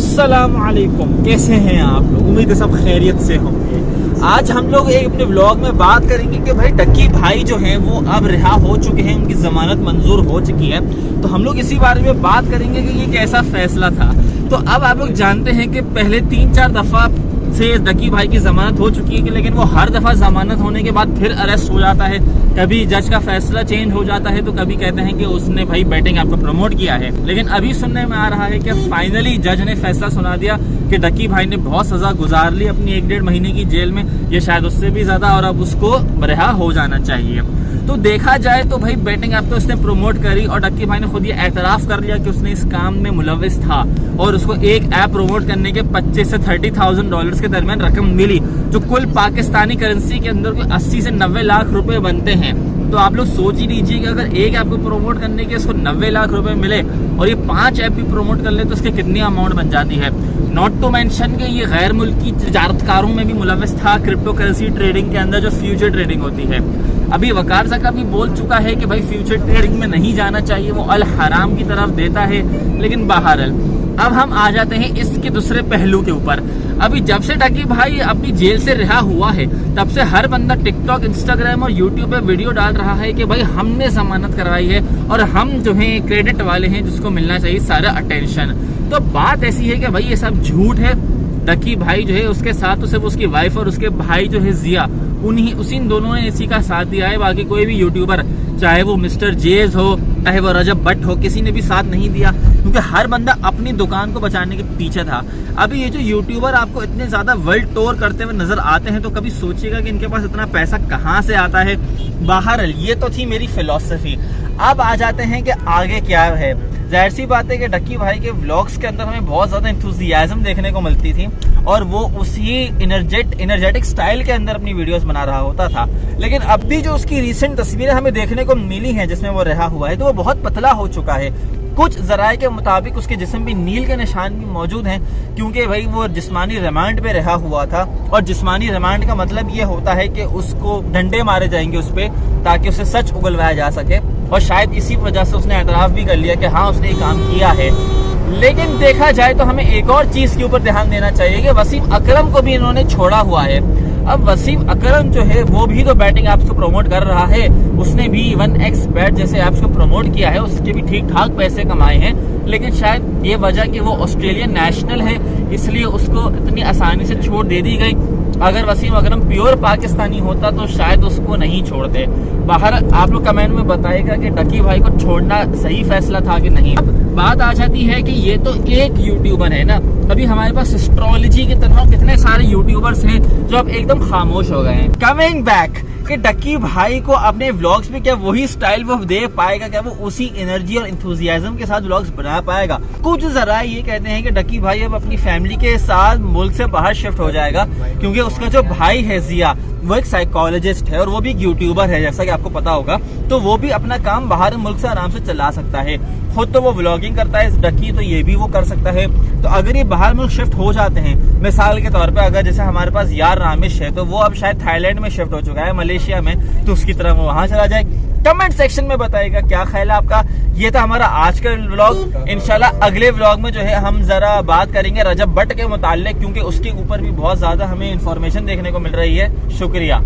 अस्सलामुअलैकुम, कैसे हैं आप लोग? उम्मीद है सब खैरियत से होंगे। आज हम लोग एक अपने व्लॉग में बात करेंगे कि भाई डक्की भाई जो हैं वो अब रिहा हो चुके हैं, उनकी जमानत मंजूर हो चुकी है। तो हम लोग इसी बारे में बात करेंगे कि ये कैसा फैसला था। तो अब आप लोग जानते हैं कि पहले 3-4 दफा से डक्की भाई की जमानत हो चुकी है, लेकिन वो हर दफा जमानत होने के बाद फिर अरेस्ट हो जाता है। कभी जज का फैसला चेंज हो जाता है, तो कभी कहते हैं कि उसने भाई बैटिंग ऐप को प्रमोट किया है। लेकिन अभी सुनने में आ रहा है कि फाइनली जज ने फैसला सुना दिया कि डक्की भाई ने बहुत सजा गुजार ली अपनी 1-1.5 महीने की जेल में, ये शायद उससे भी ज्यादा, और अब उसको रिहा हो जाना चाहिए। तो देखा जाए तो भाई बैटिंग ऐप तो उसने प्रमोट करी और डक्की भाई ने खुद ये एतराफ कर लिया कि उसने इस काम में मुलविस था और उसको एक ऐप प्रमोट करने के 25 से 30,000 डॉलर्स के दरमियान रकम मिली, जो कुल पाकिस्तानी करेंसी के अंदर 80 से 90 लाख रुपए बनते हैं। तो आप लोग सोच ही लीजिए कि अगर एक ऐप को प्रमोट करने के उसको 90 लाख रुपए मिले और ये 5 ऐप भी प्रमोट कर ले तो उसके कितनी अमाउंट बन जाती है। नॉट टू मेंशन कि ये गैर मुल्की तजारतकारों में भी मुलविस था, क्रिप्टो करेंसी ट्रेडिंग के अंदर जो फ्यूचर ट्रेडिंग होती है। अभी वकार ज़का भी बोल चुका है कि भाई फ्यूचर ट्रेडिंग में नहीं जाना चाहिए, वो अल हराम की तरफ देता है। लेकिन बहरहाल अब हम आ जाते हैं इसके दूसरे पहलू के ऊपर। अभी जब से डक्की भाई अपनी जेल से रिहा हुआ है, तब से हर बंदा टिकटॉक, इंस्टाग्राम और यूट्यूब पे वीडियो डाल रहा है कि भाई हमने जमानत करवाई है और हम जो है क्रेडिट वाले हैं, जिसको मिलना चाहिए सारा अटेंशन। तो बात ऐसी है कि भाई ये सब झूठ है। डक्की भाई जो है उसके साथ तो सिर्फ उसकी वाइफ और उसके भाई जो है जिया, उसी दोनों ने इसी का साथ दिया है। बाकी कोई भी यूट्यूबर, चाहे वो मिस्टर जेज हो, चाहे वो रजब भट्ट हो, किसी ने भी साथ नहीं दिया, क्योंकि हर बंदा अपनी दुकान को बचाने के पीछे था। अभी ये जो यूट्यूबर आपको इतने ज्यादा वर्ल्ड टूर करते हुए नजर आते हैं, तो कभी सोचिएगा कि इनके पास इतना पैसा कहाँ से आता है। बहरहाल ये तो थी मेरी फिलॉसफी। अब आ जाते हैं कि आगे क्या है। जाहिर सी बात है कि डक्की भाई के व्लॉग्स के अंदर हमें बहुत ज्यादा इंथुजियाज्म देखने को मिलती थी और वो उसी एनर्जेटिक स्टाइल के अंदर अपनी वीडियोस बना रहा होता था। लेकिन अब भी जो उसकी रिसेंट तस्वीरें हमें देखने को मिली हैं जिसमें वो रिहा हुआ है, तो वो बहुत पतला हो चुका है। कुछ जराये के मुताबिक उसके जिस्म पे नील के निशान भी मौजूद हैं, क्योंकि भाई वो जिस्मानी रिमांड पे रिहा हुआ था। और जिस्मानी रिमांड का मतलब ये होता है कि उसको डंडे मारे जाएंगे उस पे, ताकि उसे सच उगलवाया जा सके। और शायद इसी वजह से उसने एतराफ भी कर लिया कि हाँ उसने ये काम किया है। लेकिन देखा जाए तो हमें एक और चीज के ऊपर ध्यान देना चाहिए कि वसीम अकरम को भी इन्होंने छोड़ा हुआ है। अब वसीम अकरम जो है वो भी तो बैटिंग ऐप्स को प्रमोट कर रहा है, उसने भी 1x बैट जैसे ऐप्स को प्रमोट किया है, उसके भी ठीक ठाक पैसे कमाए हैं। लेकिन शायद ये वजह कि वो ऑस्ट्रेलियन नेशनल है, इसलिए उसको इतनी आसानी से छूट दे दी गई। अगर वसीम अकरम प्योर पाकिस्तानी होता तो शायद उसको नहीं छोड़ते। बाहर आप लोग कमेंट में बताइएगा कि डक्की भाई को छोड़ना सही फैसला था कि नहीं। अब बात आ जाती है कि ये तो एक यूट्यूबर है ना, अभी हमारे पास एस्ट्रोलॉजी की तरह कितने सारे यूट्यूबर्स हैं जो अब एकदम खामोश हो गए हैं। कमिंग बैक कि डक्की भाई को अपने व्लॉग्स में क्या वही स्टाइल वो दे पाएगा, क्या वो उसी एनर्जी और इंथुजियाज्म के साथ व्लॉग्स बना पाएगा। कुछ जरा ये कहते हैं कि डक्की भाई अब अपनी फैमिली के साथ मुल्क से बाहर शिफ्ट हो जाएगा, क्योंकि उसका जो भाई है जिया, वो एक साइकोलॉजिस्ट है और वो भी एक यूट्यूबर है, जैसा कि आपको पता होगा। तो वो भी अपना काम बाहर मुल्क से आराम से चला सकता है। खुद तो वो व्लॉगिंग करता है डक्की, तो ये भी वो कर सकता है। तो अगर ये बाहर मुल्क शिफ्ट हो जाते हैं, मिसाल के तौर पे अगर जैसे हमारे पास यार रामेश है, तो वो अब शायद थाईलैंड में शिफ्ट हो चुका है, मलेशिया में, तो उसकी तरह वो वहां चला जाए। कमेंट सेक्शन में बताइएगा क्या ख्याल है आपका। ये था हमारा आज का व्लॉग। इंशाल्लाह अगले व्लॉग में जो है हम जरा बात करेंगे रजब भट्ट के मुताल्लिक, क्योंकि उसके ऊपर भी बहुत ज्यादा हमें इंफॉर्मेशन देखने को मिल रही है। शुक्रिया।